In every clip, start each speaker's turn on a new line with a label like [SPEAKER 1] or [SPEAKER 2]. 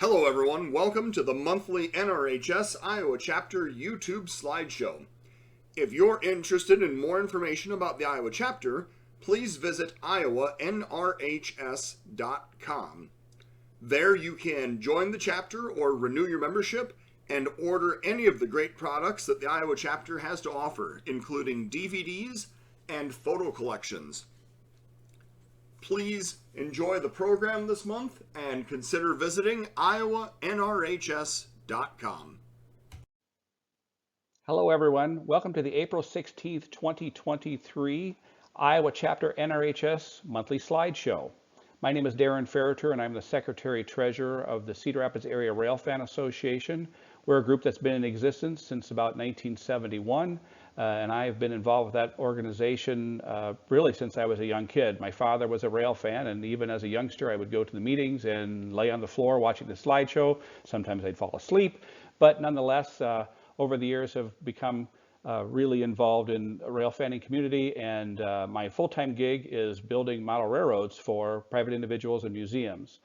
[SPEAKER 1] Hello everyone, welcome to the monthly NRHS Iowa Chapter YouTube slideshow. If you're interested in more information about the Iowa Chapter, please visit iowanrhs.com. There you can join the chapter or renew your membership and order any of the great products that the Iowa Chapter has to offer, including DVDs and photo collections. Please enjoy the program this month and consider visiting iowanrhs.com.
[SPEAKER 2] Hello everyone, welcome to the April 16th, 2023 Iowa Chapter NRHS monthly slideshow. My name is Darren Ferreter and I'm the Secretary Treasurer of the Cedar Rapids Area Railfan Association. We're a group that's been in existence since about 1971. And I have been involved with that organization really since I was a young kid. My father was a rail fan, and even as a youngster, I would go to the meetings and lay on the floor watching the slideshow. Sometimes I'd fall asleep, but nonetheless, over the years have become really involved in the rail fanning community, and my full-time gig is building model railroads for private individuals and museums.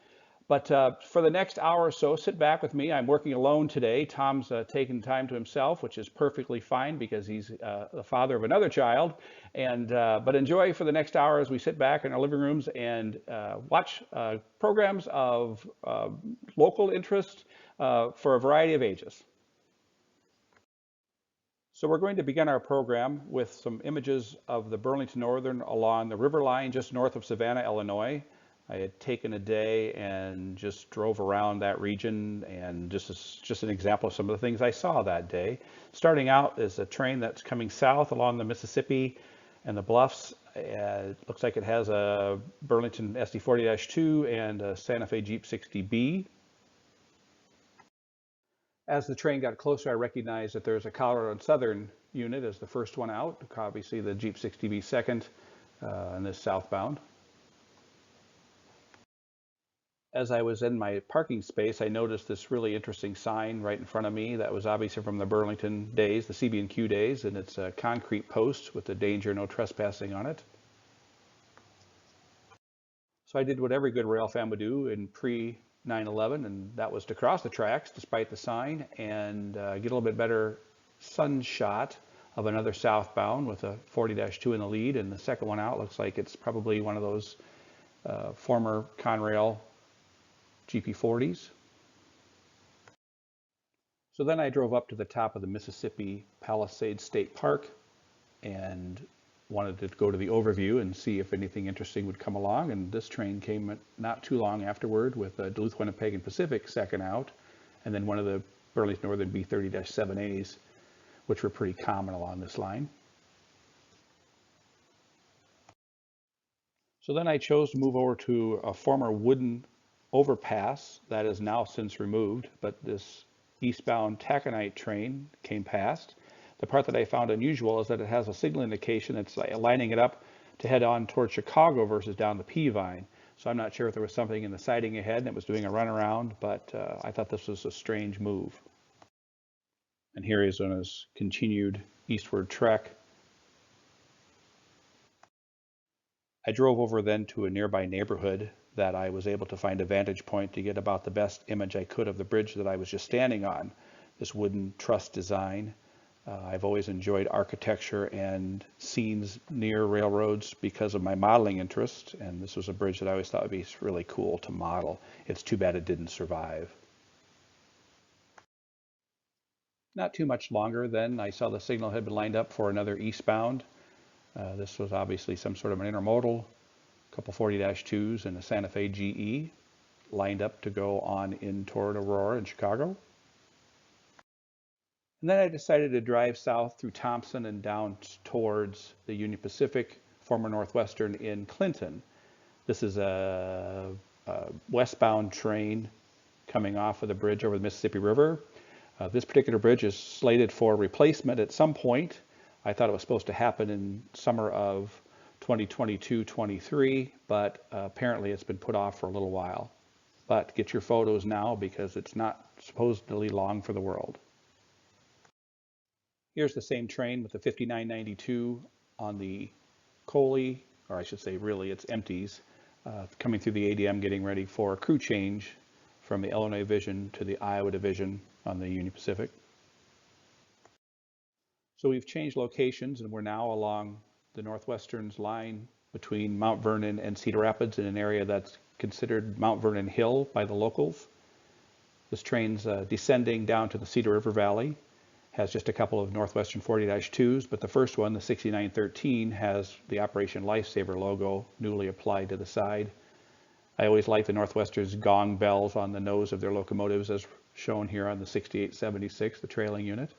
[SPEAKER 2] But for the next hour or so, sit back with me. I'm working alone today. Tom's taking time to himself, which is perfectly fine because he's the father of another child. But enjoy for the next hour as we sit back in our living rooms and watch programs of local interest for a variety of ages. So we're going to begin our program with some images of the Burlington Northern along the river line just north of Savannah, Illinois. I had taken a day and just drove around that region, and just an example of some of the things I saw that day. Starting out is a train that's coming south along the Mississippi and the bluffs. It looks like it has a Burlington SD40-2 and a Santa Fe Jeep 60B. As the train got closer, I recognized that there's a Colorado and Southern unit as the first one out. Obviously the Jeep 60B second and this southbound. As I was in my parking space, I noticed this really interesting sign right in front of me that was obviously from the Burlington days, the CB&Q days, and it's a concrete post with the danger no trespassing on it. So I did what every good rail fan would do in pre-9/11, and that was to cross the tracks despite the sign and get a little bit better sun shot of another southbound with a 40-2 in the lead, and the second one out looks like it's probably one of those former Conrail GP40s. So then I drove up to the top of the Mississippi Palisades State Park and wanted to go to the overview and see if anything interesting would come along. And this train came not too long afterward with Duluth, Winnipeg, and Pacific second out, and then one of the Burlington Northern B30-7As, which were pretty common along this line. So then I chose to move over to a former wooden overpass that is now since removed, but this eastbound taconite train came past. The part that I found unusual is that it has a signal indication that's lining it up to head on towards Chicago versus down the Peavine. So I'm not sure if there was something in the siding ahead and it was doing a runaround, but I thought this was a strange move. And here he is on his continued eastward trek. I drove over then to a nearby neighborhood that I was able to find a vantage point to get about the best image I could of the bridge that I was just standing on, this wooden truss design. I've always enjoyed architecture and scenes near railroads because of my modeling interest, and this was a bridge that I always thought would be really cool to model. It's too bad it didn't survive. Not too much longer then, I saw the signal had been lined up for another eastbound. This was obviously some sort of an intermodal, a couple 40-2s and a Santa Fe GE lined up to go on in toward Aurora and Chicago. And then I decided to drive south through Thompson and down towards the Union Pacific, former Northwestern in Clinton. This is a westbound train coming off of the bridge over the Mississippi River. This particular bridge is slated for replacement at some point. I thought it was supposed to happen in summer of 2022-23, but apparently it's been put off for a little while. But get your photos now because it's not supposedly long for the world. Here's the same train with the 5992 on the Coley, or I should say really it's empties, coming through the ADM getting ready for a crew change from the Illinois Division to the Iowa Division on the Union Pacific. So we've changed locations, and we're now along the Northwestern line between Mount Vernon and Cedar Rapids in an area that's considered Mount Vernon Hill by the locals. This train's descending down to the Cedar River Valley, has just a couple of Northwestern 40-2s, but the first one, the 6913, has the Operation Lifesaver logo newly applied to the side. I always like the Northwestern's gong bells on the nose of their locomotives, as shown here on the 6876, the trailing unit.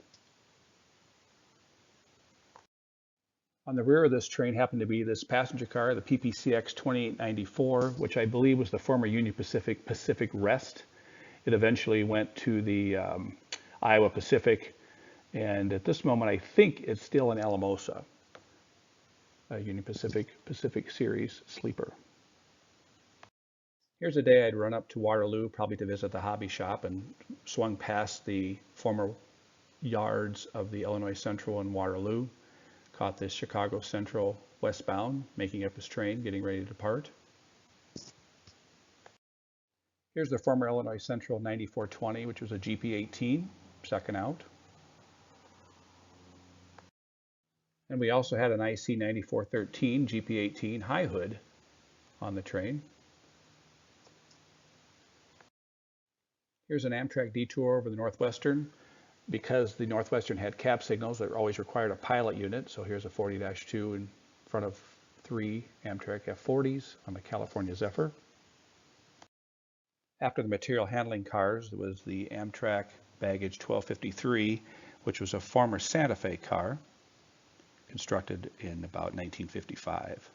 [SPEAKER 2] On the rear of this train happened to be this passenger car, the PPCX 2894, which I believe was the former Union Pacific Pacific Rest. It eventually went to the Iowa Pacific, and at this moment I think it's still in Alamosa, a Union Pacific Series sleeper. Here's a day I'd run up to Waterloo, probably to visit the hobby shop, and swung past the former yards of the Illinois Central in Waterloo. Caught this Chicago Central westbound, making up his train, getting ready to depart. Here's the former Illinois Central 9420, which was a GP18, second out. And we also had an IC 9413 GP18 high hood on the train. Here's an Amtrak detour over the Northwestern. Because the Northwestern had cab signals, that always required a pilot unit. So here's a 40-2 in front of 3 Amtrak F40s on the California Zephyr. After the material handling cars, there was the Amtrak Baggage 1253, which was a former Santa Fe car, constructed in about 1955.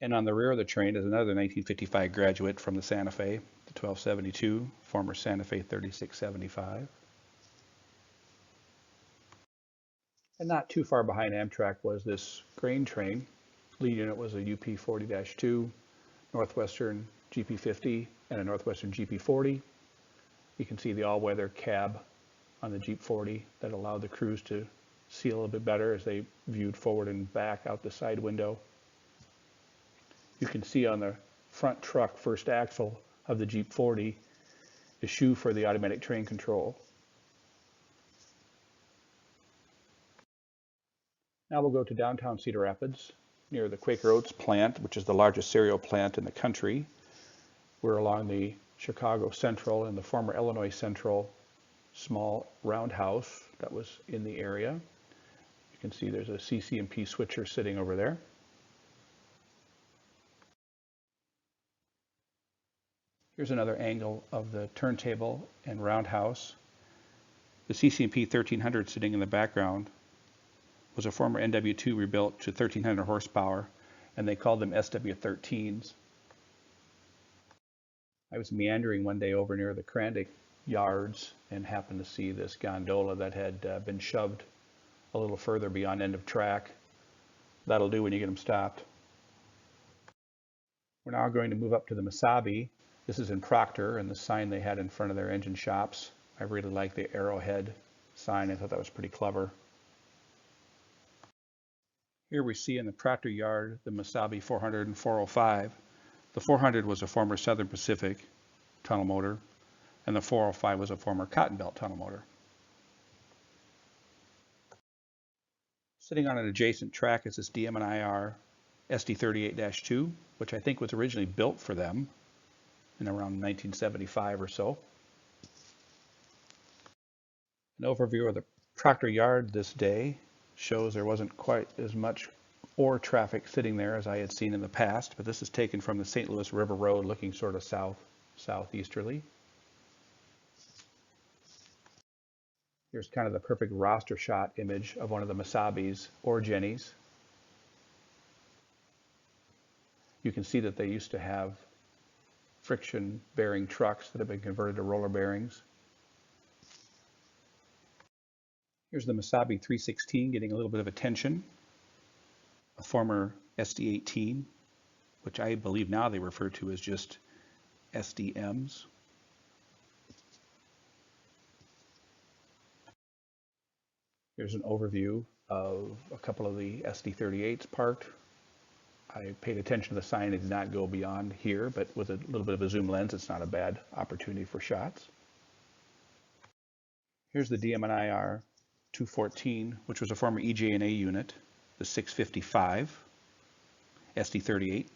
[SPEAKER 2] And on the rear of the train is another 1955 graduate from the Santa Fe, the 1272, former Santa Fe 3675. And not too far behind Amtrak was this grain train. Lead unit was a UP 40-2, Northwestern GP50, and a Northwestern GP40. You can see the all-weather cab on the Jeep 40 that allowed the crews to see a little bit better as they viewed forward and back out the side window. You can see on the front truck first axle of the Jeep 40 the shoe for the automatic train control. Now we'll go to downtown Cedar Rapids near the Quaker Oats plant, which is the largest cereal plant in the country. We're along the Chicago Central and the former Illinois Central small roundhouse that was in the area. You can see there's a CC&P switcher sitting over there. Here's another angle of the turntable and roundhouse. The CC&P 1300 sitting in the background was a former NW2 rebuilt to 1300 horsepower, and they called them SW13s. I was meandering one day over near the Krandic yards and happened to see this gondola that had been shoved a little further beyond end of track. That'll do when you get them stopped. We're now going to move up to the Mesabi. This is in Proctor, and the sign they had in front of their engine shops. I really like the arrowhead sign. I thought that was pretty clever. Here we see in the Proctor yard the Mesabi 400 and 405. The 400 was a former Southern Pacific tunnel motor, and the 405 was a former Cotton Belt tunnel motor. Sitting on an adjacent track is this DM&IR SD38-2, which I think was originally built for them in around 1975 or so. An overview of the Proctor yard this day shows there wasn't quite as much ore traffic sitting there as I had seen in the past, but this is taken from the St. Louis River Road looking sort of southeasterly. Here's kind of the perfect roster shot image of one of the Mesabi's ore jennies. You can see that they used to have friction bearing trucks that have been converted to roller bearings. Here's the Mesabi 316 getting a little bit of attention. A former SD18, which I believe now they refer to as just SDMs. Here's an overview of a couple of the SD38s parked I paid attention to the sign. It did not go beyond here, but with a little bit of a zoom lens, it's not a bad opportunity for shots. Here's the DM&IR 214, which was a former EJ&A unit, the 655 SD38.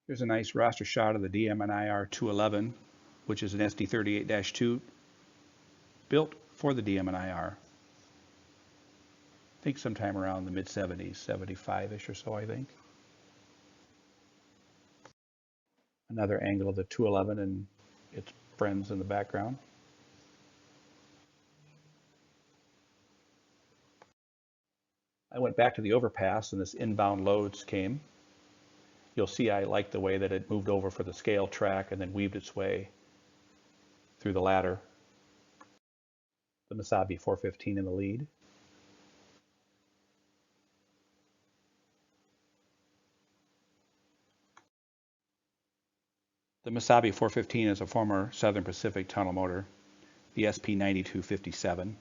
[SPEAKER 2] Here's a nice raster shot of the DM&IR 211, which is an SD38-2 built for the DM&IR. I think sometime around the mid-70s, 75-ish or so, I think. Another angle of the 211 and its friends in the background. I went back to the overpass and this inbound loads came. You'll see I like the way that it moved over for the scale track and then weaved its way through the ladder. The Misabi 415 in the lead. The Misabi 415 is a former Southern Pacific tunnel motor, the SP9257.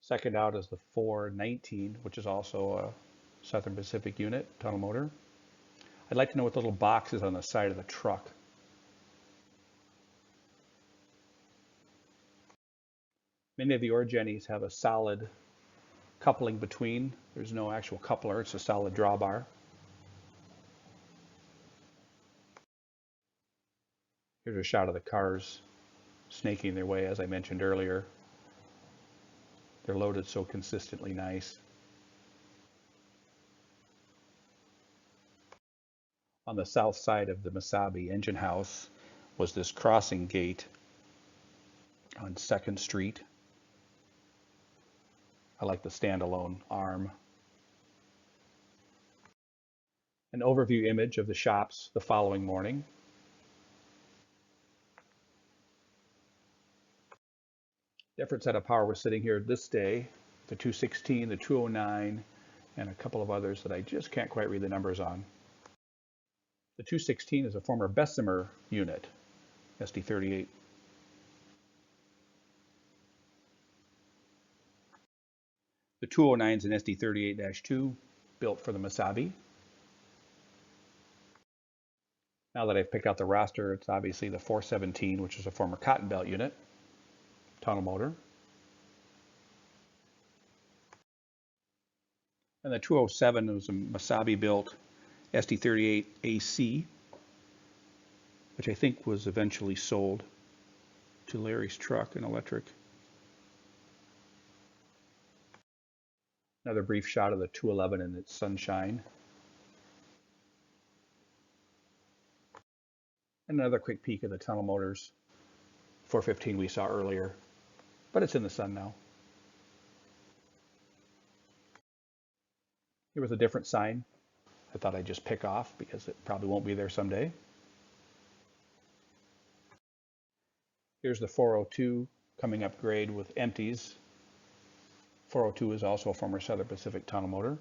[SPEAKER 2] Second out is the 419, which is also a Southern Pacific unit, tunnel motor. I'd like to know what the little box is on the side of the truck. Many of the Orgenis have a solid coupling between. There's no actual coupler, it's a solid drawbar. Here's a shot of the cars snaking their way, as I mentioned earlier. They're loaded so consistently nice. On the south side of the Misabi engine house was this crossing gate on 2nd Street. I like the standalone arm. An overview image of the shops the following morning. Different set of power was sitting here this day, the 216, the 209, and a couple of others that I just can't quite read the numbers on. The 216 is a former Bessemer unit, SD38. The 209 is an SD38-2 built for the Misabi. Now that I've picked out the roster, it's obviously the 417, which is a former Cotton Belt unit, tunnel motor. And the 207 was a Misabi built SD38 AC, which I think was eventually sold to Larry's Truck and Electric. Another brief shot of the 211 in its sunshine. And another quick peek at the tunnel motors. 415 we saw earlier, but it's in the sun now. Here was a different sign I thought I'd just pick off because it probably won't be there someday. Here's the 402 coming up grade with empties. 402 is also a former Southern Pacific tunnel motor.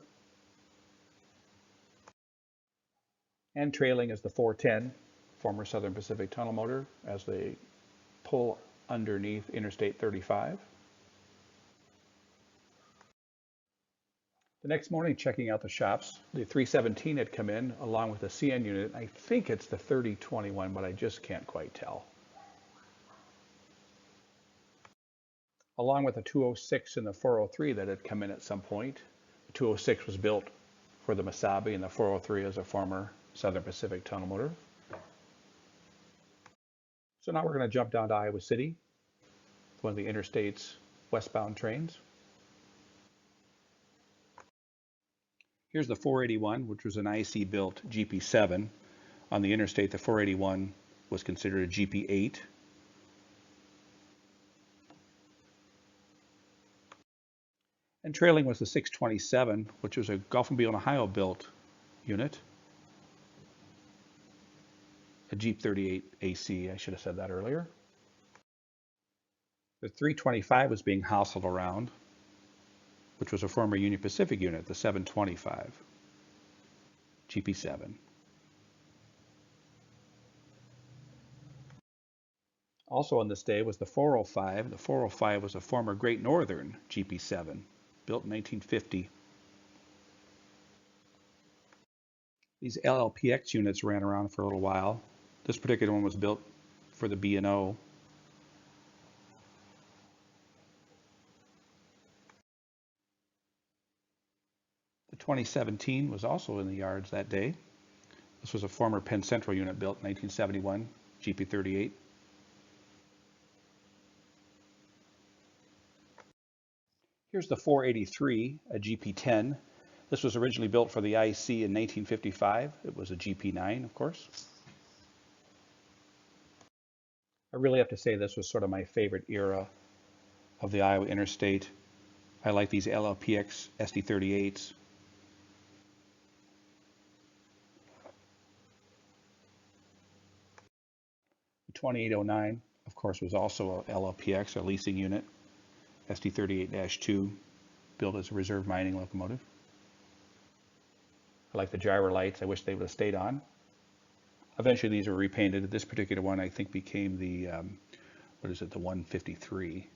[SPEAKER 2] And trailing is the 410, former Southern Pacific tunnel motor, as they pull underneath Interstate 35. The next morning, checking out the shops, the 317 had come in along with the CN unit. I think it's the 3021, but I just can't quite tell. Along with the 206 and the 403 that had come in at some point. The 206 was built for the Misabi, and the 403 is a former Southern Pacific tunnel motor. So now we're going to jump down to Iowa City, one of the interstate's westbound trains. Here's the 481, which was an IC-built GP7. On the interstate, the 481 was considered a GP8. And trailing was the 627, which was a Gulf and Beale, Ohio built unit. A Jeep 38 AC, I should have said that earlier. The 325 was being hostled around, which was a former Union Pacific unit, the 725, GP7. Also on this day was the 405. The 405 was a former Great Northern GP7, built in 1950. These LLPX units ran around for a little while. This particular one was built for the B&O. The 2017 was also in the yards that day. This was a former Penn Central unit built in 1971, GP38. Here's the 483, a GP10. This was originally built for the IC in 1955. It was a GP9, of course. I really have to say this was sort of my favorite era of the Iowa Interstate. I like these LLPX SD38s. The 2809, of course, was also a LLPX, a leasing unit, SD38-2, built as a reserve mining locomotive. I like the gyro lights. I wish they would have stayed on. Eventually these were repainted. This particular one I think became the, the 153.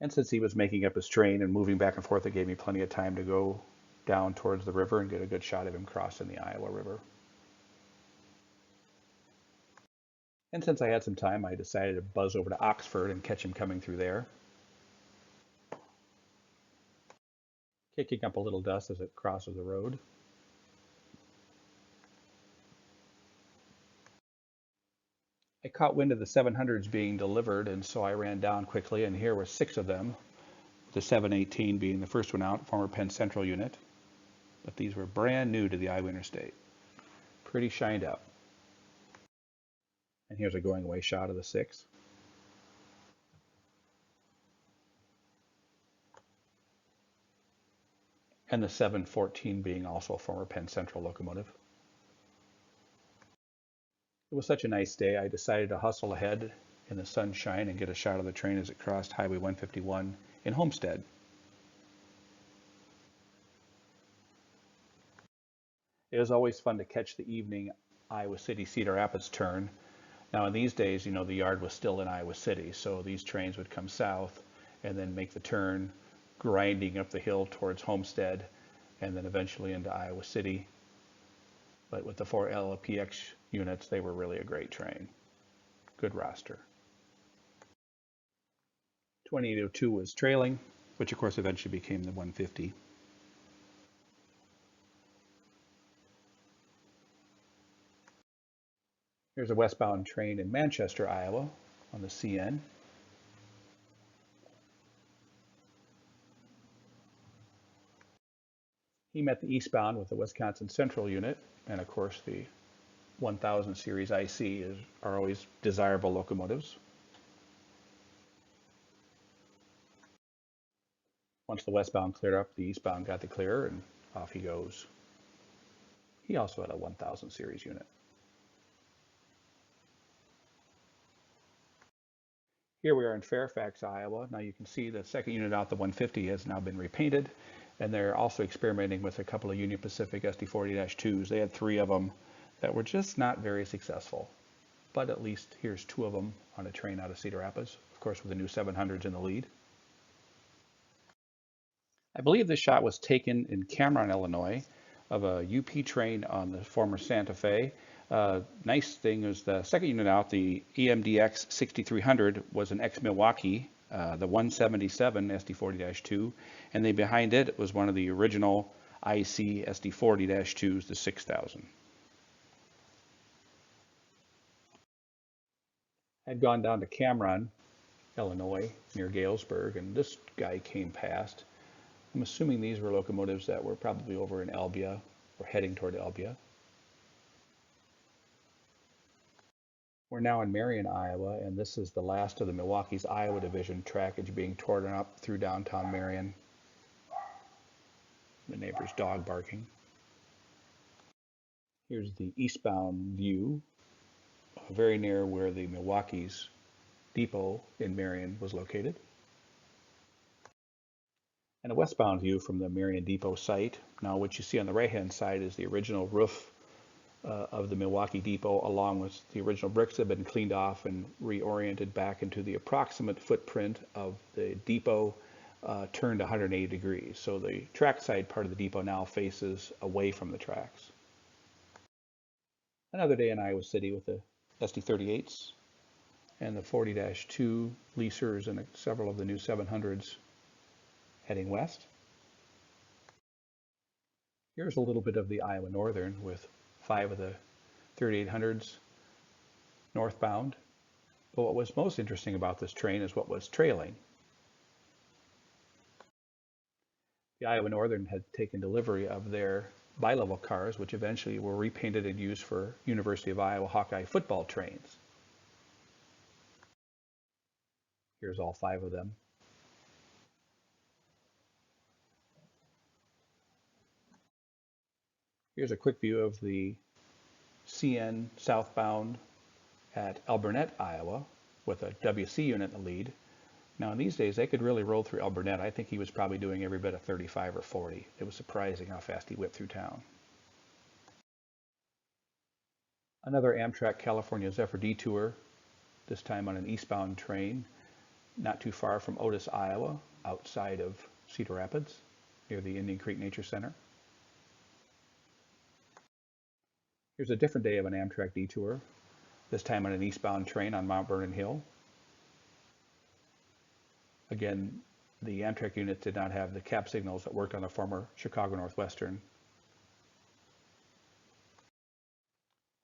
[SPEAKER 2] And since he was making up his train and moving back and forth, it gave me plenty of time to go down towards the river and get a good shot of him crossing the Iowa River. And since I had some time, I decided to buzz over to Oxford and catch him coming through there. Kicking up a little dust as it crosses the road. I caught wind of the 700s being delivered, and so I ran down quickly, and here were 6 of them, the 718 being the first one out, former Penn Central unit. But these were brand new to the Iowa Interstate. Pretty shined up. And here's a going away shot of the 6. And the 714 being also a former Penn Central locomotive. It was such a nice day, I decided to hustle ahead in the sunshine and get a shot of the train as it crossed Highway 151 in Homestead. It was always fun to catch the evening Iowa City Cedar Rapids turn. Now in these days, you know, the yard was still in Iowa City, so these trains would come south and then make the turn, grinding up the hill towards Homestead and then eventually into Iowa City. But with the 4 LLPX units, they were really a great train. Good roster. 2802 was trailing, which of course eventually became the 150. Here's a westbound train in Manchester, Iowa on the CN. He met the eastbound with the Wisconsin Central unit, and of course the 1000 series IC are always desirable locomotives. Once the westbound cleared up, the eastbound got the clear, and off he goes. He also had a 1000 series unit. Here we are in Fairfax, Iowa. Now you can see the second unit out, the 150, has now been repainted, and they're also experimenting with a couple of Union Pacific SD40-2s. They had 3 of them that were just not very successful, but at least here's 2 of them on a train out of Cedar Rapids, of course with the new 700s in the lead. I believe this shot was taken in Cameron, Illinois, of a UP train on the former Santa Fe. Nice thing is the second unit out, the EMDX 6300, was an ex-Milwaukee, the 177 SD40-2, and then behind it was one of the original IC SD40-2s, the 6000. I'd gone down to Cameron, Illinois, near Galesburg, and this guy came past. I'm assuming these were locomotives that were probably over in Albia or heading toward Albia. We're now in Marion, Iowa, and this is the last of the Milwaukee's Iowa Division trackage being torn up through downtown Marion. The neighbor's dog barking. Here's the eastbound view, very near where the Milwaukee's depot in Marion was located. And a westbound view from the Marion Depot site. Now what you see on the right-hand side is the original roof of the Milwaukee Depot, along with the original bricks, have been cleaned off and reoriented back into the approximate footprint of the depot, turned 180 degrees. So the trackside part of the depot now faces away from the tracks. Another day in Iowa City with the SD38s and the 40-2 leasers and several of the new 700s heading west. Here's a little bit of the Iowa Northern with 5 of the 3800s northbound. But what was most interesting about this train is what was trailing. The Iowa Northern had taken delivery of their bi-level cars, which eventually were repainted and used for University of Iowa Hawkeye football trains. Here's all 5 of them. Here's a quick view of the CN southbound at Alburnett, Iowa, with a WC unit in the lead. Now, in these days, they could really roll through Alburnett. I think he was probably doing every bit of 35 or 40. It was surprising how fast he whipped through town. Another Amtrak California Zephyr detour, this time on an eastbound train, not too far from Otis, Iowa, outside of Cedar Rapids, near the Indian Creek Nature Center. Here's a different day of an Amtrak detour, this time on an eastbound train on Mount Vernon Hill. Again, the Amtrak units did not have the cab signals that worked on the former Chicago Northwestern.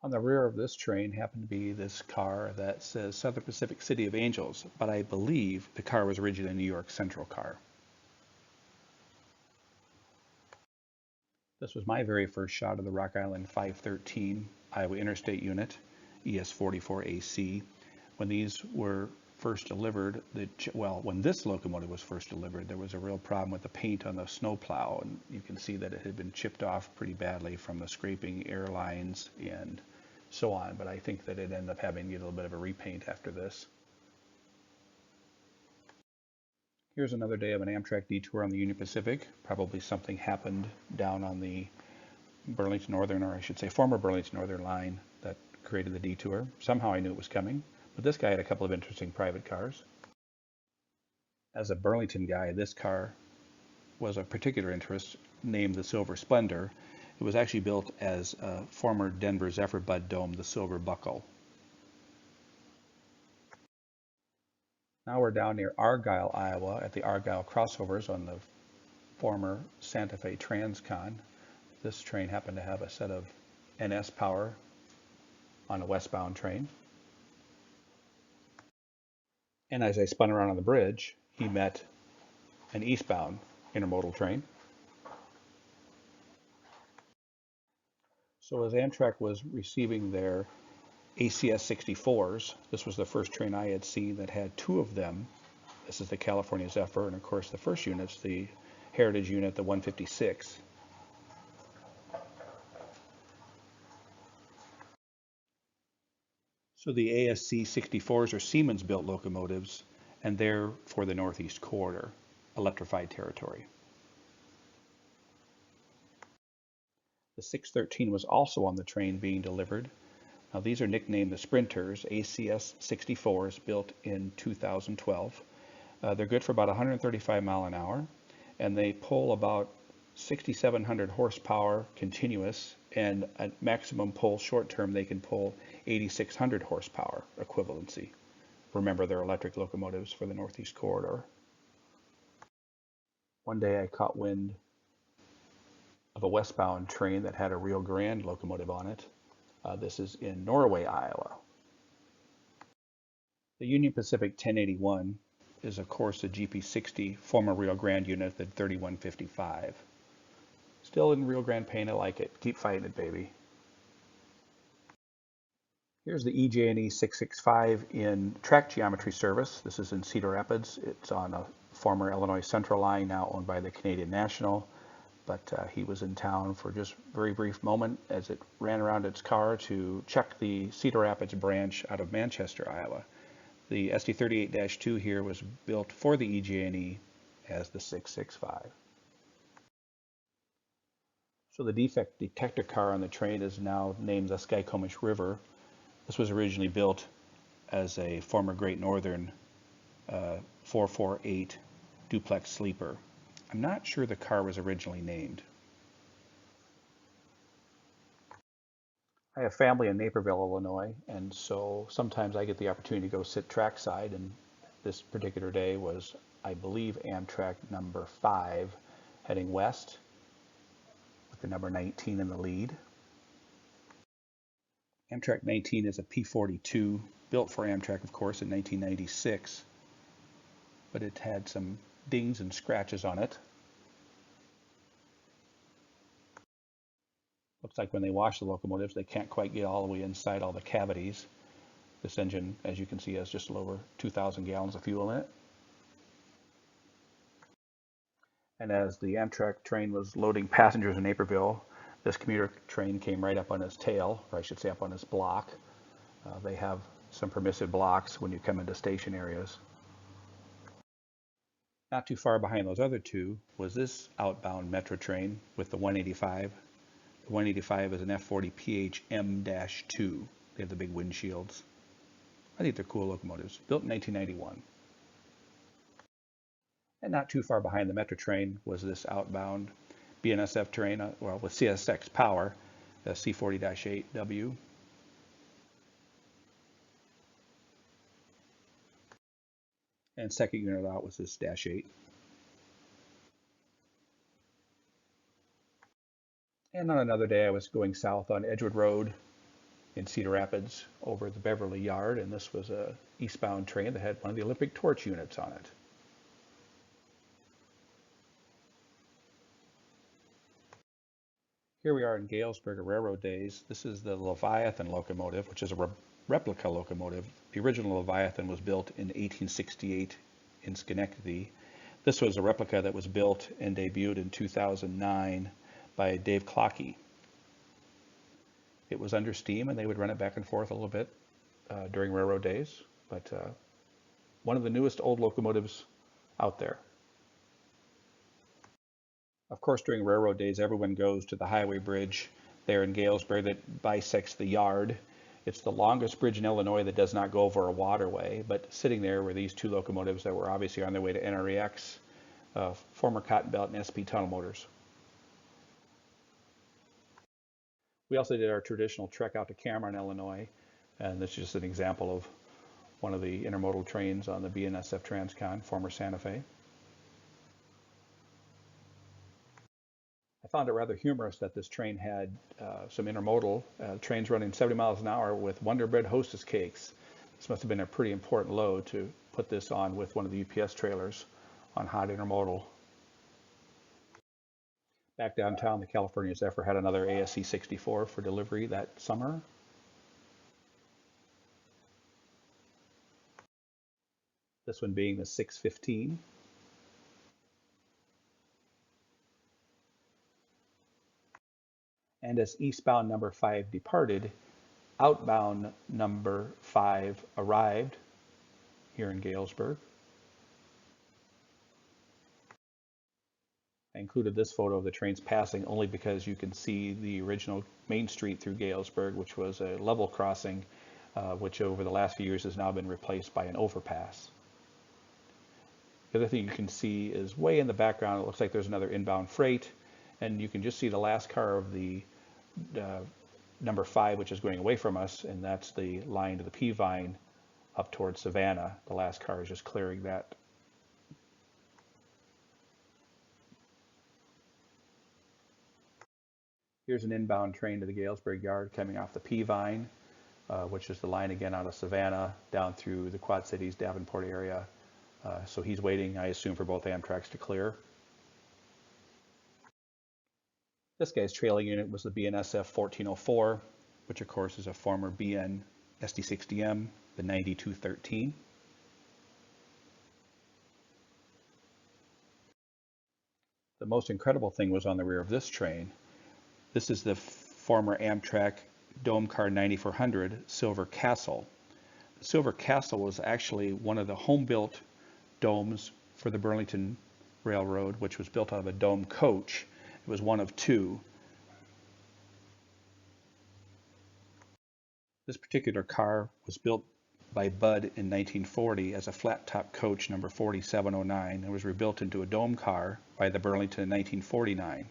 [SPEAKER 2] On the rear of this train happened to be this car that says Southern Pacific City of Angels, but I believe the car was originally a New York Central car. This was my very first shot of the Rock Island 513 Iowa Interstate unit, ES44AC. When these were first delivered, when this locomotive was first delivered, there was a real problem with the paint on the snowplow, and you can see that it had been chipped off pretty badly from the scraping airlines and so on, but I think that it ended up having to get a little bit of a repaint after this. Here's another day of an Amtrak detour on the Union Pacific. Probably something happened down on the Burlington Northern, or I should say former Burlington Northern line, that created the detour. Somehow I knew it was coming, but this guy had a couple of interesting private cars. As a Burlington guy, this car was of particular interest, named the Silver Splendor. It was actually built as a former Denver Zephyr Bud dome, the Silver Buckle. Now we're down near Argyle, Iowa, at the Argyle crossovers on the former Santa Fe Transcon. This train happened to have a set of NS power on a westbound train. And as I spun around on the bridge, he met an eastbound intermodal train. So as Amtrak was receiving their ACS 64s, this was the first train I had seen that had 2 of them. This is the California Zephyr, and of course the first unit's the Heritage unit, the 156. So the ASC 64s are Siemens-built locomotives, and they're for the Northeast Corridor, electrified territory. The 613 was also on the train being delivered. Now these are nicknamed the Sprinters, ACS 64s, built in 2012. They're good for about 135 mile an hour, and they pull about 6,700 horsepower continuous, and at maximum pull short term they can pull 8,600 horsepower equivalency. Remember, they're electric locomotives for the Northeast Corridor. One day I caught wind of a westbound train that had a Rio Grande locomotive on it. This is in Norway, Iowa. The Union Pacific 1081 is, of course, a GP60 former Rio Grande unit, the 3155. Still in Rio Grande paint, I like it. Keep fighting it, baby. Here's the EJ&E 665 in track geometry service. This is in Cedar Rapids. It's on a former Illinois Central line, now owned by the Canadian National. But he was in town for just a very brief moment as it ran around its car to check the Cedar Rapids branch out of Manchester, Iowa. The SD38-2 here was built for the EJ&E as the 665. So the defect detector car on the train is now named the Skykomish River. This was originally built as a former Great Northern 448 duplex sleeper. I'm not sure the car was originally named. I have family in Naperville, Illinois, and so sometimes I get the opportunity to go sit trackside, and this particular day was, I believe, Amtrak number 5 heading west with the number 19 in the lead. Amtrak 19 is a P42, built for Amtrak, of course, in 1996, but it had some dings and scratches on it. Looks like when they wash the locomotives, they can't quite get all the way inside all the cavities. This engine, as you can see, has just a little over 2,000 gallons of fuel in it. And as the Amtrak train was loading passengers in Naperville, this commuter train came right up on its tail, or I should say up on its block. They have some permissive blocks when you come into station areas. Not too far behind those other two was this outbound metro train with the 185. The 185 is an F40 PHM-2. They have the big windshields. I think they're cool locomotives, built in 1991. And not too far behind the metro train was this outbound BNSF train, well, with CSX power, the C40-8W. And second unit out was this Dash 8. And on another day, I was going south on Edgewood Road in Cedar Rapids over the Beverly Yard, and this was a eastbound train that had one of the Olympic torch units on it. Here we are in Galesburg, railroad days. This is the Leviathan locomotive, which is a replica locomotive. The original Leviathan was built in 1868 in Schenectady. This was a replica that was built and debuted in 2009 by Dave Clockey. It was under steam, and they would run it back and forth a little bit during railroad days, but one of the newest old locomotives out there. Of course, during railroad days, everyone goes to the highway bridge there in Galesburg that bisects the yard. It's the longest bridge in Illinois that does not go over a waterway, but sitting there were these two locomotives that were obviously on their way to NREX, former Cotton Belt and SP tunnel motors. We also did our traditional trek out to Cameron, Illinois, and this is just an example of one of the intermodal trains on the BNSF Transcon, former Santa Fe. I found it rather humorous that this train had some intermodal trains running 70 miles an hour with Wonder Bread Hostess cakes. This must have been a pretty important load to put this on with one of the UPS trailers on hot intermodal. Back downtown, the California Zephyr had another ASC 64 for delivery that summer. This one being the 615. And as eastbound number 5 departed, outbound number 5 arrived here in Galesburg. I included this photo of the trains passing only because you can see the original Main Street through Galesburg, which was a level crossing, which over the last few years has now been replaced by an overpass. The other thing you can see is way in the background, it looks like there's another inbound freight, and you can just see the last car of the number 5, which is going away from us, and that's the line to the Peavine up towards Savannah. The last car is just clearing that. Here's an inbound train to the Galesburg yard coming off the Peavine, which is the line again out of Savannah down through the Quad Cities, Davenport area. So he's waiting, I assume, for both Amtraks to clear. This guy's trailing unit was the BNSF 1404, which of course is a former BN SD60M, the 9213. The most incredible thing was on the rear of this train. This is the former Amtrak Dome Car 9400 Silver Castle. The Silver Castle was actually one of the home-built domes for the Burlington Railroad, which was built out of a dome coach. It was one of two. This particular car was built by Bud in 1940 as a flat-top coach number 4709 and was rebuilt into a dome car by the Burlington in 1949.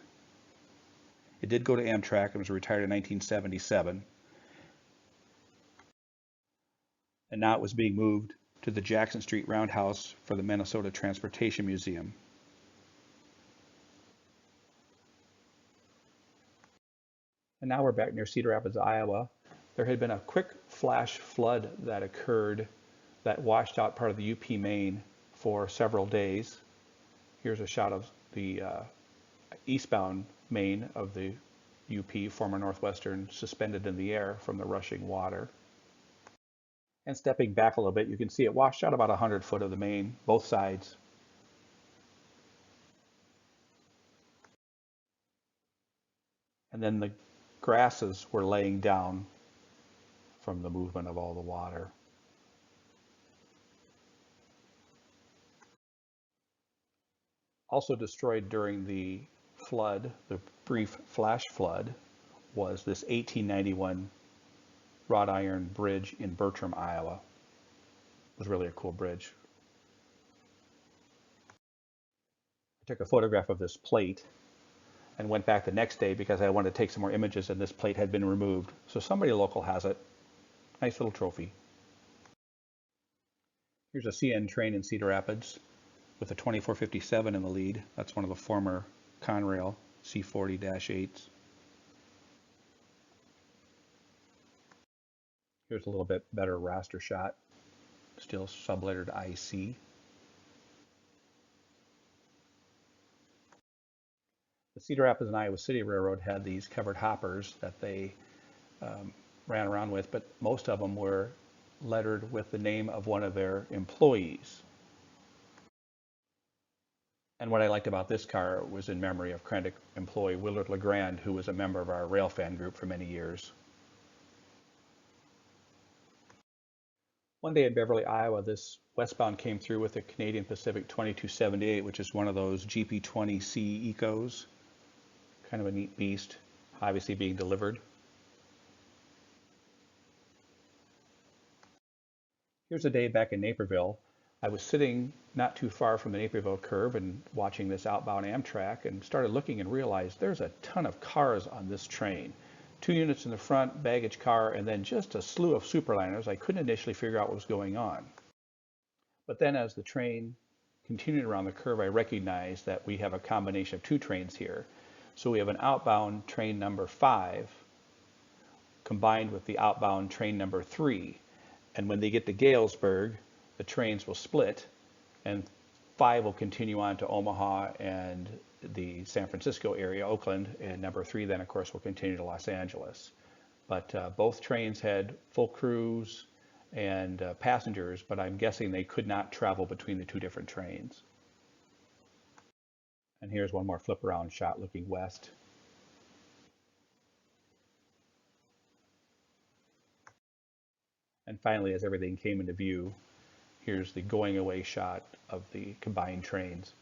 [SPEAKER 2] It did go to Amtrak and was retired in 1977. And now it was being moved to the Jackson Street Roundhouse for the Minnesota Transportation Museum. And now we're back near Cedar Rapids, Iowa. There had been a quick flash flood that occurred that washed out part of the UP main for several days. Here's a shot of the eastbound main of the UP, former Northwestern, suspended in the air from the rushing water. And stepping back a little bit, you can see it washed out about 100 foot of the main, both sides. And then the grasses were laying down from the movement of all the water. Also destroyed during the flood, the brief flash flood, was this 1891 wrought iron bridge in Bertram, Iowa. It was really a cool bridge. I took a photograph of this plate and went back the next day because I wanted to take some more images, and this plate had been removed. So somebody local has it. Nice little trophy. Here's a CN train in Cedar Rapids with a 2457 in the lead. That's one of the former Conrail C40-8s. Here's a little bit better raster shot, still sublettered IC. The Cedar Rapids and Iowa City Railroad had these covered hoppers that they ran around with, but most of them were lettered with the name of one of their employees. And what I liked about this car was in memory of Krendic employee Willard LeGrand, who was a member of our railfan group for many years. One day in Beverly, Iowa, this westbound came through with a Canadian Pacific 2278, which is one of those GP20C Ecos. Kind of a neat beast, obviously being delivered. Here's a day back in Naperville. I was sitting not too far from the Naperville curve and watching this outbound Amtrak and started looking and realized there's a ton of cars on this train. 2 units in the front, baggage car, and then just a slew of superliners. I couldn't initially figure out what was going on. But then as the train continued around the curve, I recognized that we have a combination of 2 trains here. So we have an outbound train number 5 combined with the outbound train number 3. And when they get to Galesburg, the trains will split and 5 will continue on to Omaha and the San Francisco area, Oakland, and number 3 then of course will continue to Los Angeles. But both trains had full crews and passengers, but I'm guessing they could not travel between the 2 different trains. And here's one more flip around shot looking west. And finally, as everything came into view, here's the going away shot of the combined trains.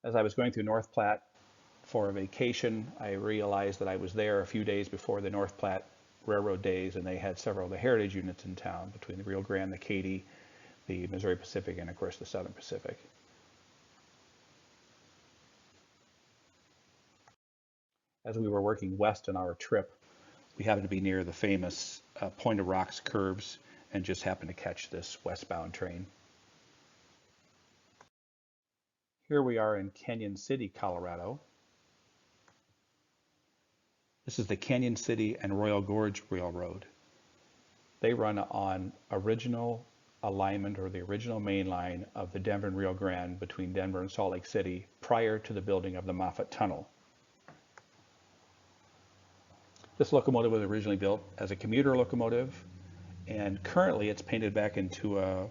[SPEAKER 2] As I was going through North Platte for a vacation, I realized that I was there a few days before the North Platte Railroad days, and they had several of the heritage units in town between the Rio Grande, the Katy, the Missouri Pacific, and of course the Southern Pacific. As we were working west on our trip, we happened to be near the famous Point of Rocks curves and just happened to catch this westbound train. Here we are in Canyon City, Colorado. This is the Canyon City and Royal Gorge Railroad. They run on original alignment or the original main line of the Denver and Rio Grande between Denver and Salt Lake City prior to the building of the Moffett Tunnel. This locomotive was originally built as a commuter locomotive, and currently it's painted back into a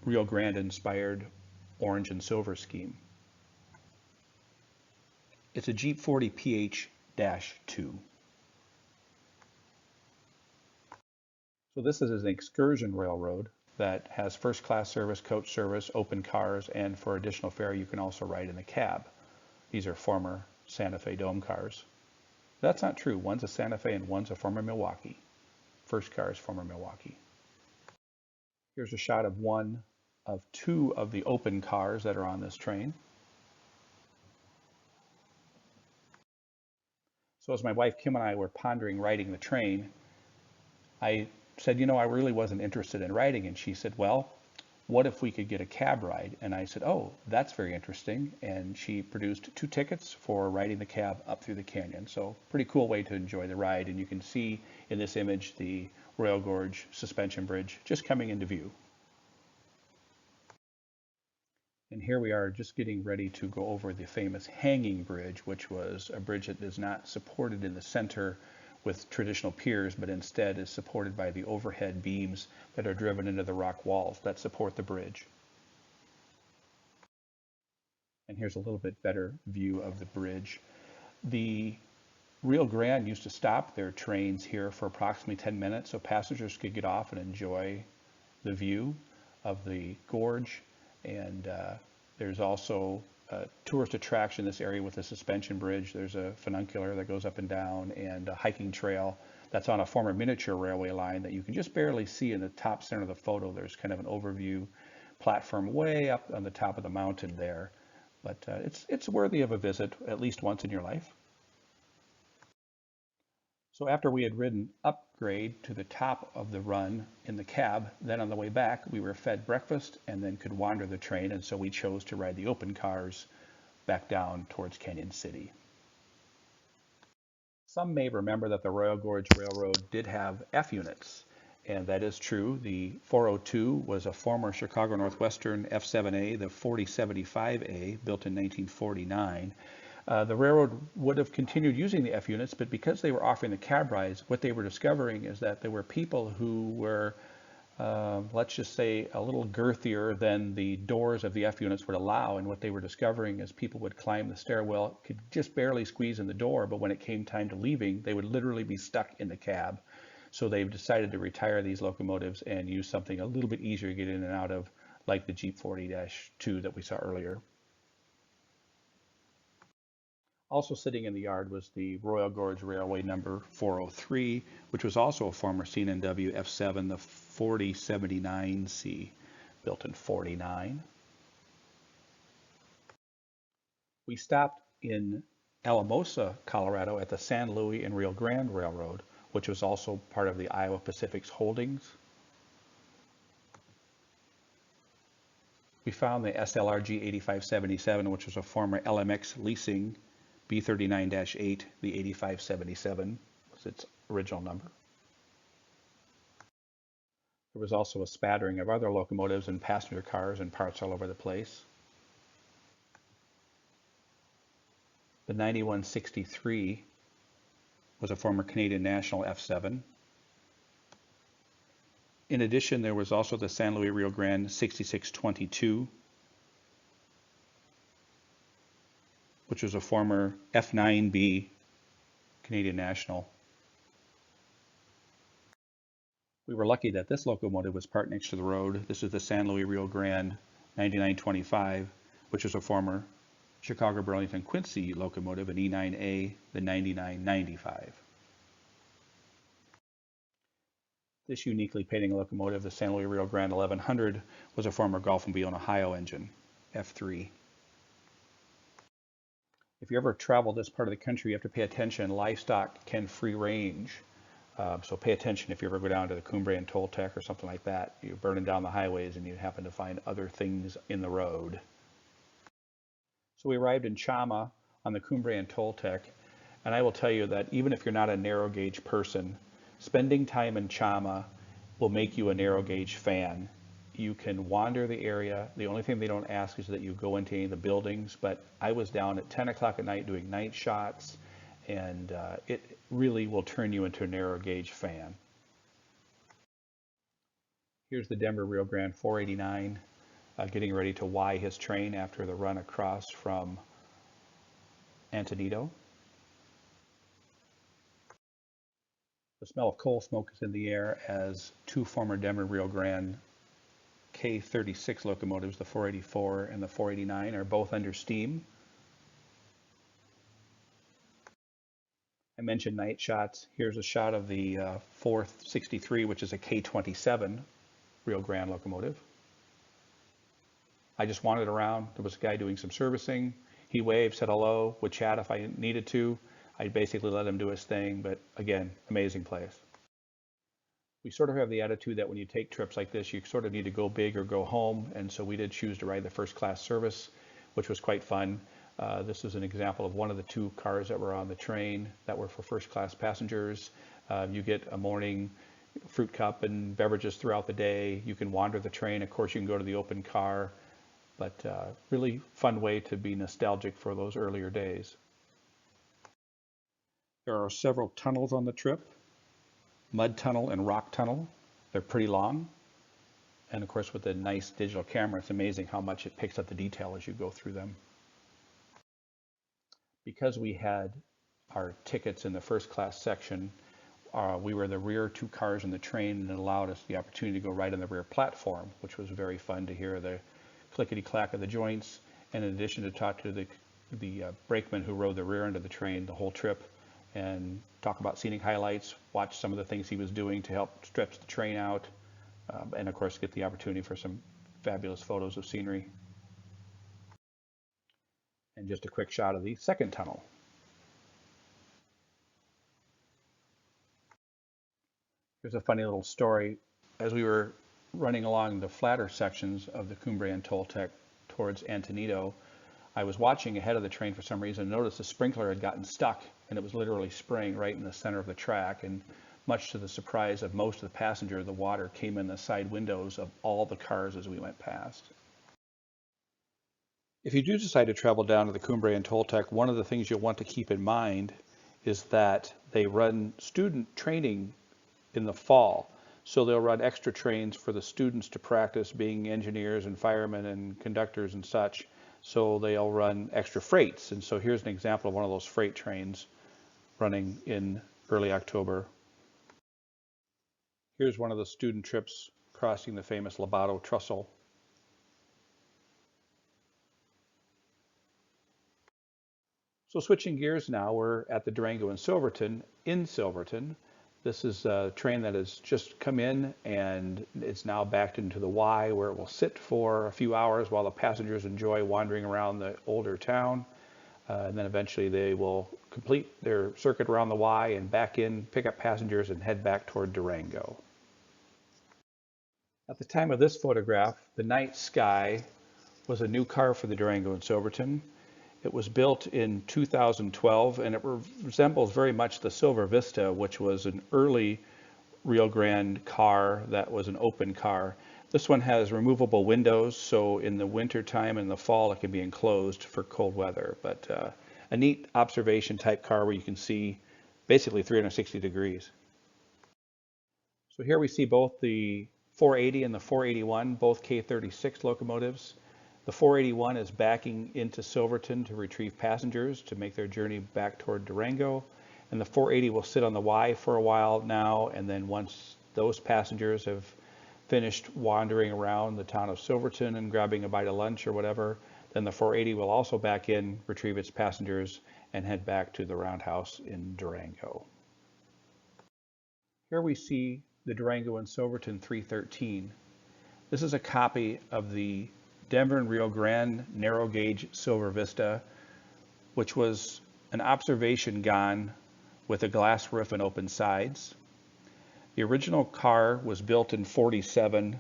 [SPEAKER 2] Rio Grande inspired orange and silver scheme. It's a Jeep 40 PH-2. So this is an excursion railroad that has first class service, coach service, open cars, and for additional fare you can also ride in the cab. These are former Santa Fe Dome cars. That's not true. One's a Santa Fe and one's a former Milwaukee. First car is former Milwaukee. Here's a shot of one of two of the open cars that are on this train. So as my wife Kim and I were pondering riding the train, I said, I really wasn't interested in riding. And she said, well, what if we could get a cab ride? And I said, oh, that's very interesting. And she produced 2 tickets for riding the cab up through the canyon. So pretty cool way to enjoy the ride. And you can see in this image the Royal Gorge suspension bridge just coming into view. And here we are just getting ready to go over the famous hanging bridge, which was a bridge that is not supported in the center with traditional piers, but instead is supported by the overhead beams that are driven into the rock walls that support the bridge. And here's a little bit better view of the bridge. The Rio Grande used to stop their trains here for approximately 10 minutes so passengers could get off and enjoy the view of the gorge. And there's also a tourist attraction in this area with a suspension bridge. There's a funicular that goes up and down and a hiking trail that's on a former miniature railway line that you can just barely see in the top center of the photo. There's kind of an overview platform way up on the top of the mountain there. But it's worthy of a visit at least once in your life. So after we had ridden upgrade to the top of the run in the cab, then on the way back, we were fed breakfast and then could wander the train. And so we chose to ride the open cars back down towards Canyon City. Some may remember that the Royal Gorge Railroad did have F units. And that is true. The 402 was a former Chicago Northwestern F7A, the 4075A, built in 1949. The railroad would have continued using the F units, but because they were offering the cab rides, what they were discovering is that there were people who were, let's just say, a little girthier than the doors of the F units would allow. And what they were discovering is people would climb the stairwell, could just barely squeeze in the door, but when it came time to leaving, they would literally be stuck in the cab. So they've decided to retire these locomotives and use something a little bit easier to get in and out of, like the Jeep 40-2 that we saw earlier. Also sitting in the yard was the Royal Gorge Railway number 403, which was also a former C&W F7, the 4079C, built in 49. We stopped in Alamosa, Colorado at the San Luis and Rio Grande Railroad, which was also part of the Iowa Pacific's holdings. We found the SLRG 8577, which was a former LMX leasing B39-8, the 8577 was its original number. There was also a spattering of other locomotives and passenger cars and parts all over the place. The 9163 was a former Canadian National F7. In addition, there was also the San Luis Rio Grande 6622, which was a former F9B Canadian National. We were lucky that this locomotive was parked next to the road. This is the San Luis Rio Grande 9925, which was a former Chicago Burlington Quincy locomotive, an E9A, the 9995. This uniquely painting locomotive, the San Luis Rio Grande 1100, was a former Gulf and Bayonne, Ohio engine, F3. If you ever travel this part of the country, you have to pay attention. Livestock can free range. So pay attention if you ever go down to the Cumbrian Toltec or something like that. You're burning down the highways and you happen to find other things in the road. So we arrived in Chama on the Cumbrian Toltec, and I will tell you that even if you're not a narrow gauge person, spending time in Chama will make you a narrow gauge fan. You can wander the area. The only thing they don't ask is that you go into any of the buildings, but I was down at 10 o'clock at night doing night shots, and it really will turn you into a narrow gauge fan. Here's the Denver Rio Grande 489 getting ready to Y his train after the run across from Antonito. The smell of coal smoke is in the air as two former Denver Rio Grande K36 locomotives, the 484 and the 489, are both under steam. I mentioned night shots. Here's a shot of the 463, which is a K27 Rio Grande locomotive. I just wandered around. There was a guy doing some servicing. He waved, said hello, would chat if I needed to. I basically let him do his thing, but again, amazing place. We sort of have the attitude that when you take trips like this, you sort of need to go big or go home, and so we did choose to ride the first class service, which was quite fun. This is an example of one of the two cars that were on the train that were for first class passengers. You get a morning fruit cup and beverages throughout the day. You can wander the train. Of course, you can go to the open car, but really fun way to be nostalgic for those earlier days. There are several tunnels on the trip, mud tunnel and rock tunnel. They're pretty long. And of course, with the nice digital camera, it's amazing how much it picks up the detail as you go through them. Because we had our tickets in the first class section, we were the rear two cars in the train, and it allowed us the opportunity to go right on the rear platform, which was very fun to hear the clickety-clack of the joints. And in addition, to talk to the brakeman who rode the rear end of the train the whole trip and talk about scenic highlights, watch some of the things he was doing to help stretch the train out, and of course get the opportunity for some fabulous photos of scenery. And just a quick shot of the second tunnel. Here's a funny little story. As we were running along the flatter sections of the Cumbre and Toltec towards Antonito, I was watching ahead of the train for some reason and noticed the sprinkler had gotten stuck, and it was literally spraying right in the center of the track. And much to the surprise of most of the passengers, the water came in the side windows of all the cars as we went past. If you do decide to travel down to the Cumbre and Toltec, one of the things you'll want to keep in mind is that they run student training in the fall. So they'll run extra trains for the students to practice being engineers and firemen and conductors and such. So they'll run extra freights. And so here's an example of one of those freight trains running in early October. Here's one of the student trips crossing the famous Lobato Trestle. So switching gears now, we're at the Durango and Silverton in Silverton. This is a train that has just come in and it's now backed into the Y, where it will sit for a few hours while the passengers enjoy wandering around the older town. And then eventually they will complete their circuit around the Y and back in, pick up passengers and head back toward Durango. At the time of this photograph, the Night Sky was a new car for the Durango and Silverton. It was built in 2012, and it resembles very much the Silver Vista, which was an early Rio Grande car that was an open car. This one has removable windows, so in the winter time and the fall it can be enclosed for cold weather. But a neat observation type car where you can see basically 360 degrees. So here we see both the 480 and the 481, both K36 locomotives. The 481 is backing into Silverton to retrieve passengers to make their journey back toward Durango. And the 480 will sit on the Y for a while now, and then once those passengers have finished wandering around the town of Silverton and grabbing a bite of lunch or whatever, then the 480 will also back in, retrieve its passengers, and head back to the roundhouse in Durango. Here we see the Durango and Silverton 313. This is a copy of the Denver and Rio Grande narrow gauge Silver Vista, which was an observation gon with a glass roof and open sides. The original car was built in '47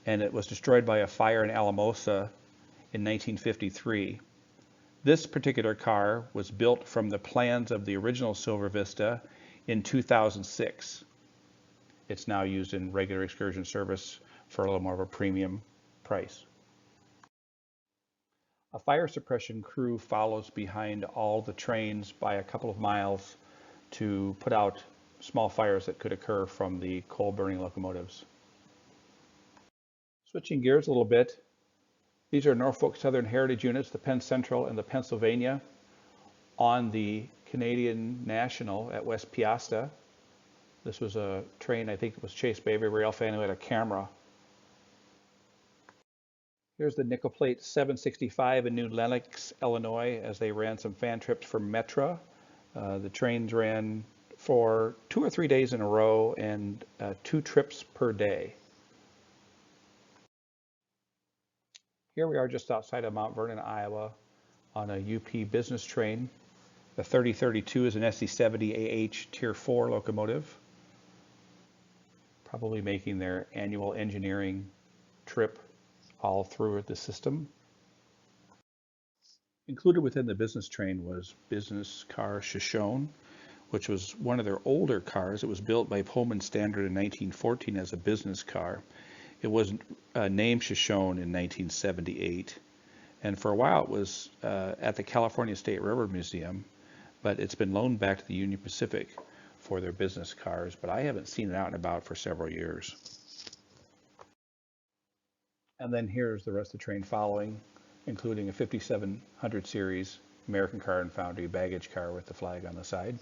[SPEAKER 2] and it was destroyed by a fire in Alamosa in 1953. This particular car was built from the plans of the original Silver Vista in 2006. It's now used in regular excursion service for a little more of a premium price. A fire suppression crew follows behind all the trains by a couple of miles to put out small fires that could occur from the coal-burning locomotives. Switching gears a little bit, these are Norfolk Southern Heritage units, the Penn Central and the Pennsylvania, on the Canadian National at West Piasta. This was a train, I think it was chased by every railfan who had a camera. Here's the nickel plate 765 in New Lenox, Illinois, as they ran some fan trips for Metra. The trains ran for 2 or 3 days in a row and 2 trips per day. Here we are just outside of Mount Vernon, Iowa, on a UP business train. The 3032 is an SC70AH Tier 4 locomotive, probably making their annual engineering trip all through the system. Included within the business train was business car Shoshone, which was one of their older cars. It was built by Pullman Standard in 1914 as a business car. It was named Shoshone in 1978. And for a while it was at the California State Railroad Museum, but it's been loaned back to the Union Pacific for their business cars, but I haven't seen it out and about for several years. And then here's the rest of the train following, including a 5700 series American Car and Foundry baggage car with the flag on the side.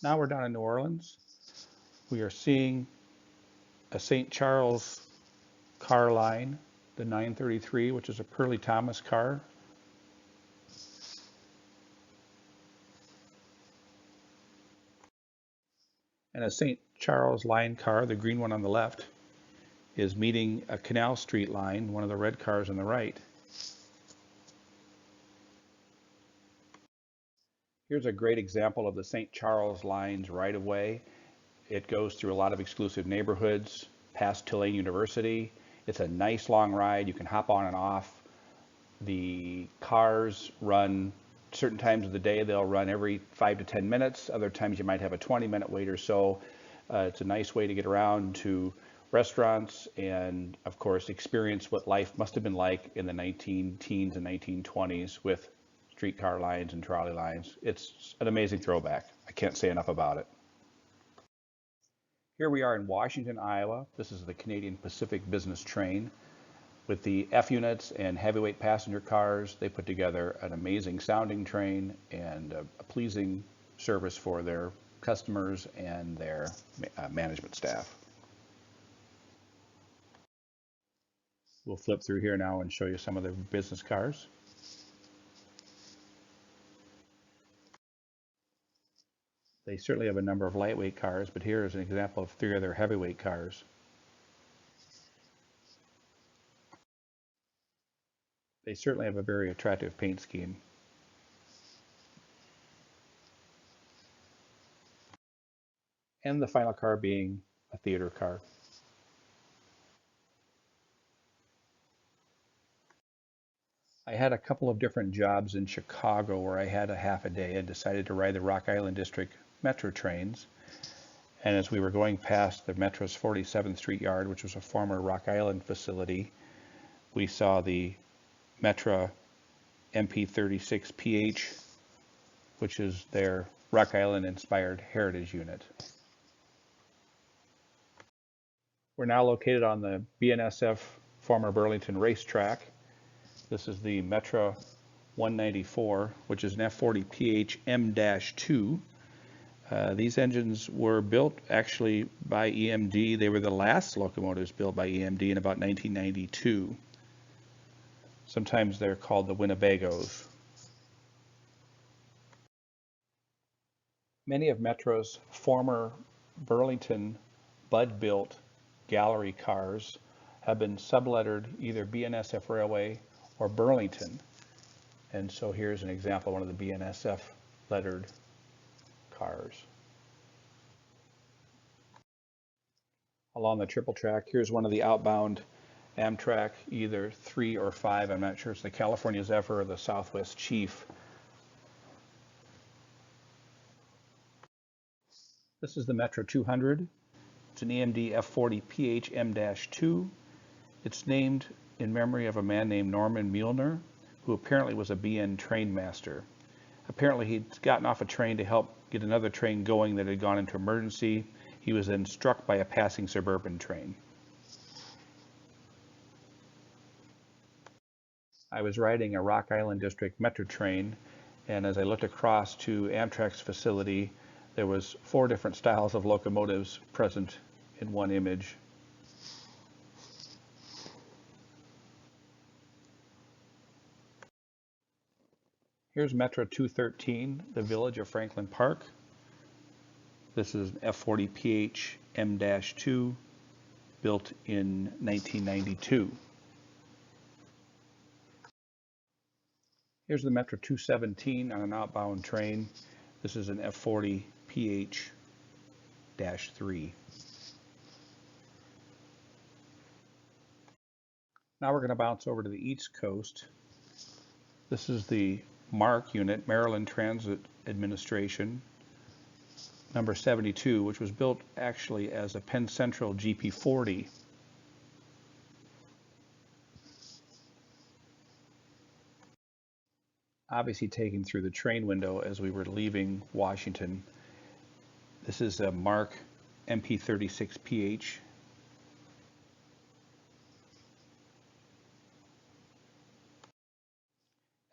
[SPEAKER 2] Now we're down in New Orleans. We are seeing a St. Charles car line, the 933, which is a Pearlie Thomas car. And a St. Charles line car, the green one on the left, is meeting a Canal Street line, one of the red cars on the right. Here's a great example of the St. Charles line's right-of-way. It goes through a lot of exclusive neighborhoods, past Tulane University. It's a nice long ride. You can hop on and off. The cars run certain times of the day. They'll run every 5 to 10 minutes. Other times you might have a 20-minute wait or so. It's a nice way to get around to restaurants and, of course, experience what life must have been like in the 19-teens and 1920s with streetcar lines and trolley lines. It's an amazing throwback. I can't say enough about it. Here we are in Washington, Iowa. This is the Canadian Pacific Business Train. With the F units and heavyweight passenger cars, they put together an amazing sounding train and a pleasing service for their customers and their management staff. We'll flip through here now and show you some of the business cars. They certainly have a number of lightweight cars, but here is an example of 3 of their heavyweight cars. They certainly have a very attractive paint scheme. And the final car being a theater car. I had a couple of different jobs in Chicago where I had a half a day and decided to ride the Rock Island District Metro trains. And as we were going past the Metro's 47th Street Yard, which was a former Rock Island facility, we saw the Metra MP36PH, which is their Rock Island inspired heritage unit. We're now located on the BNSF former Burlington racetrack. This is the Metra 194, which is an F40PH M-2. These engines were built actually by EMD. They were the last locomotives built by EMD in about 1992. Sometimes they're called the Winnebagos. Many of Metro's former Burlington Bud-built gallery cars have been sublettered either BNSF Railway or Burlington. And so here's an example of one of the BNSF lettered cars. Along the triple track, here's one of the outbound Amtrak, either 3 or 5, I'm not sure, it's the California Zephyr or the Southwest Chief. This is the Metro 200. It's an EMD F40PH M-2. It's named in memory of a man named Norman Muehlner, who apparently was a BN train master. Apparently he'd gotten off a train to help get another train going that had gone into emergency. He was then struck by a passing suburban train. I was riding a Rock Island District Metro train, and as I looked across to Amtrak's facility, there was 4 different styles of locomotives present in one image. Here's Metro 213, the village of Franklin Park. This is an F40PH M-2 built in 1992. Here's the Metro 217 on an outbound train. This is an F40PH-3. Now we're going to bounce over to the East Coast. This is the MARC unit, Maryland Transit Administration, number 72, which was built actually as a Penn Central GP40. Obviously taken through the train window as we were leaving Washington. This is a MARC MP36PH.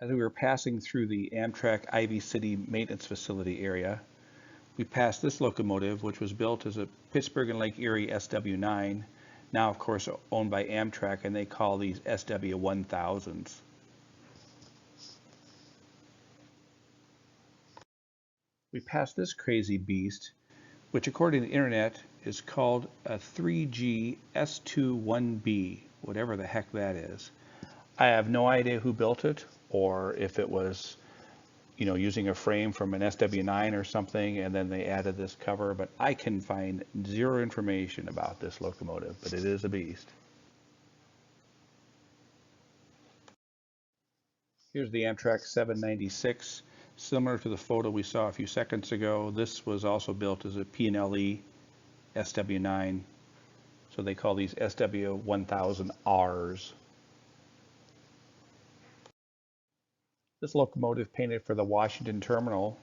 [SPEAKER 2] As we were passing through the Amtrak Ivy City Maintenance Facility area, we passed this locomotive, which was built as a Pittsburgh and Lake Erie SW9, now of course owned by Amtrak, and they call these SW1000s. We passed this crazy beast, which according to the internet is called a 3G S21B, whatever the heck that is. I have no idea who built it, or if it was, using a frame from an SW9 or something, and then they added this cover, but I can find zero information about this locomotive, but it is a beast. Here's the Amtrak 796, similar to the photo we saw a few seconds ago. This was also built as a P&LE SW9, so they call these SW1000Rs. This locomotive, painted for the Washington Terminal,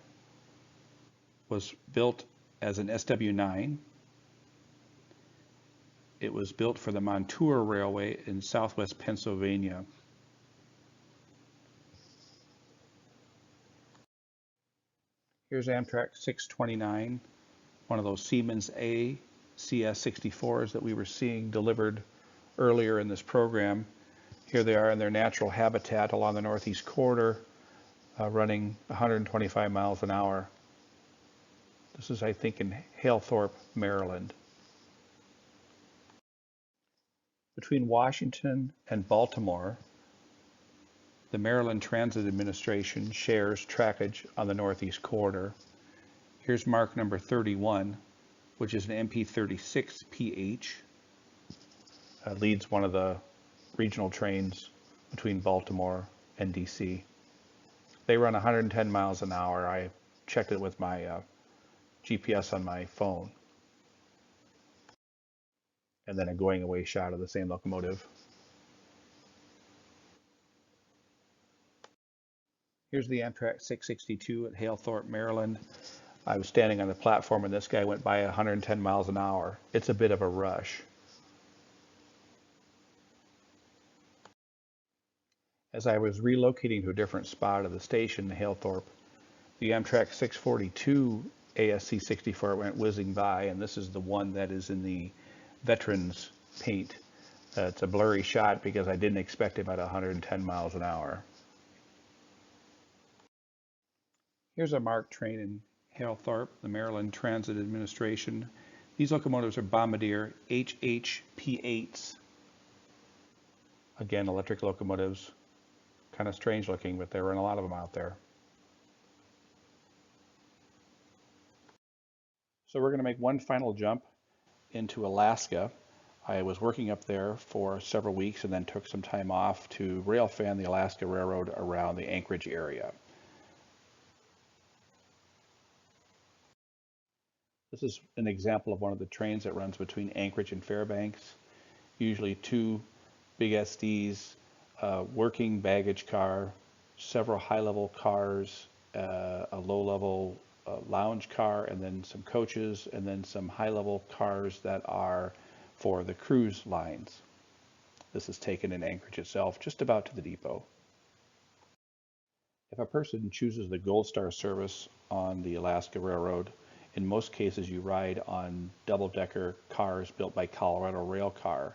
[SPEAKER 2] was built as an SW9. It was built for the Montour Railway in southwest Pennsylvania. Here's Amtrak 629, one of those Siemens A CS64s that we were seeing delivered earlier in this program. Here they are in their natural habitat along the Northeast Corridor, running 125 miles an hour. This is, I think, in Halethorpe, Maryland. Between Washington and Baltimore, the Maryland Transit Administration shares trackage on the Northeast Corridor. Here's MARC number 31, which is an MP36PH. Leads one of the regional trains between Baltimore and DC. They run 110 miles an hour. I checked it with my GPS on my phone. And then a going away shot of the same locomotive. Here's the Amtrak 662 at Halethorpe, Maryland. I was standing on the platform and this guy went by 110 miles an hour. It's a bit of a rush. As I was relocating to a different spot of the station in Halethorpe, the Amtrak 642 ASC 64 went whizzing by, and this is the one that is in the veterans paint. It's a blurry shot because I didn't expect him at 110 miles an hour. Here's a MARC train in Halethorpe, the Maryland Transit Administration. These locomotives are Bombardier HHP8s. Again, electric locomotives. Kind of strange looking, but there were a lot of them out there. So we're going to make one final jump into Alaska. I was working up there for several weeks and then took some time off to railfan the Alaska Railroad around the Anchorage area. This is an example of one of the trains that runs between Anchorage and Fairbanks. Usually two big SDs, working baggage car, several high-level cars, a low-level lounge car, and then some coaches, and then some high-level cars that are for the cruise lines. This is taken in Anchorage itself, just about to the depot. If a person chooses the Gold Star service on the Alaska Railroad, in most cases you ride on double-decker cars built by Colorado Railcar.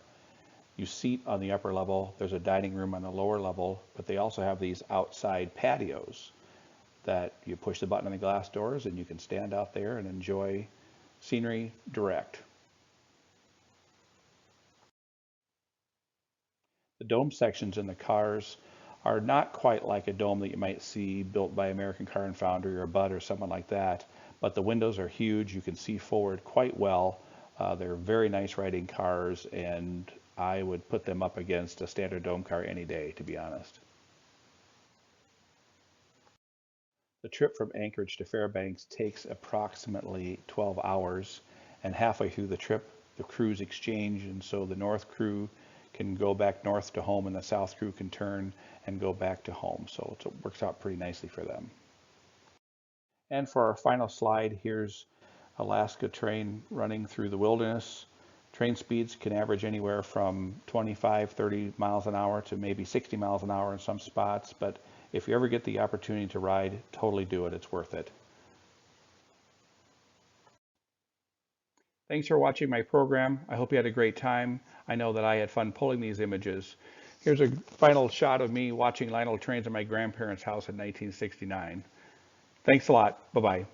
[SPEAKER 2] You seat on the upper level, there's a dining room on the lower level, but they also have these outside patios that you push the button on the glass doors and you can stand out there and enjoy scenery direct. The dome sections in the cars are not quite like a dome that you might see built by American Car and Foundry or Budd or someone like that, but the windows are huge. You can see forward quite well. They're very nice riding cars, and I would put them up against a standard dome car any day, to be honest. The trip from Anchorage to Fairbanks takes approximately 12 hours, and halfway through the trip, the crews exchange, and so the north crew can go back north to home, and the south crew can turn and go back to home. So it works out pretty nicely for them. And for our final slide, here's Alaska train running through the wilderness. Train speeds can average anywhere from 25, 30 miles an hour to maybe 60 miles an hour in some spots, but if you ever get the opportunity to ride, totally do it. It's worth it. Thanks for watching my program. I hope you had a great time. I know that I had fun pulling these images. Here's a final shot of me watching Lionel trains at my grandparents' house in 1969. Thanks a lot. Bye-bye.